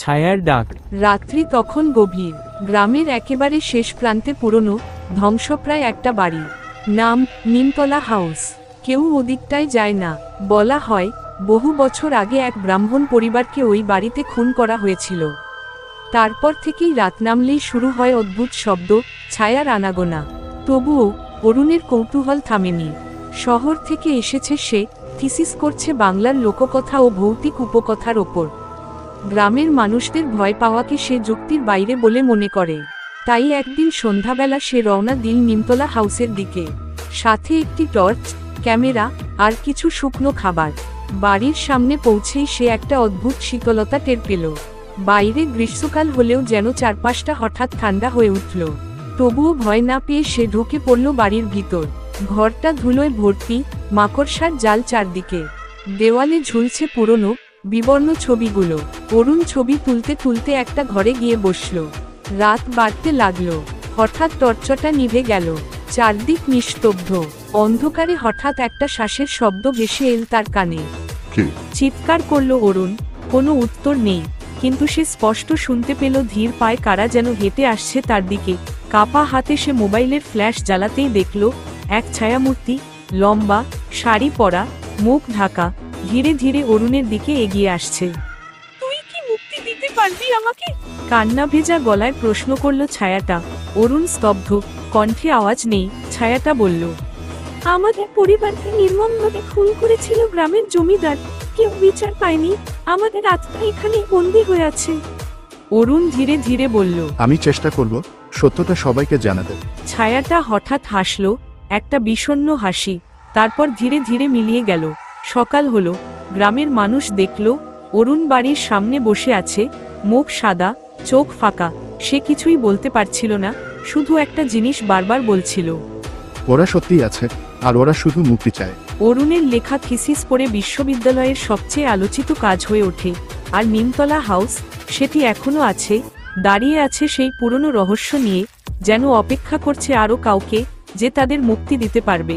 ছায়ার ডাক। রাত্রি তখন গভীর। গ্রামের একেবারে শেষ প্রান্তে পুরনো ধ্বংসপ্রায় একটা বাড়ি। নাম নিমতলা হাউস। কেউ ওদিকটায় যায় না। বলা হয় বহু বছর আগে এক ব্রাহ্মণ পরিবারকে ওই বাড়িতে খুন করা হয়েছিল। তারপর থেকেই রাত নামলেই শুরু হয় অদ্ভুত শব্দ, ছায়ার আনাগোনা। তবুও অরুণের কৌতূহল থামেনি। শহর থেকে এসেছে সে, থিসিস করছে বাংলার লোককথা ও ভৌতিক উপকথার ওপর। গ্রামের মানুষদের ভয় পাওয়াকে সে যুক্তির বাইরে বলে মনে করে। তাই একদিন সন্ধ্যাবেলা সে রওনা দিল নিমতলা হাউসের দিকে। সাথে একটি টর্চ, ক্যামেরা আর কিছু শুকনো খাবার। বাড়ির সামনে পৌঁছেই সে একটা অদ্ভুত শীতলতা টের পেল। বাইরে গ্রীষ্মকাল হলেও যেন চারপাশটা হঠাৎ ঠান্ডা হয়ে উঠল। তবুও ভয় না পেয়ে সে ঢুকে পড়ল বাড়ির ভিতর। ঘরটা ধুলোয় ভর্তি, মাকড়সার জাল চারদিকে। দেওয়ালে ঝুলছে পুরনো বিবর্ণ ছবিগুলো। অরুণ ছবি তুলতে তুলতে একটা ঘরে গিয়ে বসল। রাত বাড়তে লাগলো। হঠাৎ টর্চটা নিভে গেল। চারদিক নিস্তব্ধ। অন্ধকারে হঠাৎ একটা শ্বাসের শব্দ ভেসে এল তার কানে। চিৎকার করল অরুণ। কোনো উত্তর নেই, কিন্তু সে স্পষ্ট শুনতে পেল ধীর পায়ে কারা যেন হেঁটে আসছে তার দিকে। কাপা হাতে সে মোবাইলের ফ্ল্যাশ জ্বালাতেই দেখল এক ছায়ামূর্তি, লম্বা, শাড়ি পরা, মুখ ঢাকা, ধীরে ধীরে অরুণের দিকে এগিয়ে আসছে। তুই কি মুক্তি দিতে পারবি আমাকে? কান্না ভেজা গলায় প্রশ্ন করল ছায়াটা। অরুণ স্তব্ধ, কণ্ঠে আওয়াজ নেই। ছায়াটা বলল, আমাদের পরিবারকে নির্মমভাবে খুন করেছিল গ্রামের জমিদার। কেউ বিচার পায়নি। আমাদের আত্মা এখানে বন্দী হয়ে আছে। অরুণ ধীরে ধীরে বলল, আমি চেষ্টা করব সত্যটা সবাইকে জানাতে। ছায়াটা হঠাৎ হাসল, একটা বিষণ্ণ হাসি। তারপর ধীরে ধীরে মিলিয়ে গেল। সকাল হলো। গ্রামের মানুষ দেখল অরুণ বাড়ির সামনে বসে আছে, মুখ সাদা, চোখ ফাঁকা। সে কিছুই বলতে পারছিল না, শুধু একটা জিনিস বারবার বলছিল, ওরা সত্যিই আছে, আর ওরা শুধু মুক্তি চায়। অরুণের লেখা থিসিস পড়ে বিশ্ববিদ্যালয়ের সবচেয়ে আলোচিত কাজ হয়ে ওঠে। আর নিমতলা হাউস, সেটি এখনো আছে, দাঁড়িয়ে আছে সেই পুরনো রহস্য নিয়ে, যেন অপেক্ষা করছে আরও কাউকে যে তাদের মুক্তি দিতে পারবে।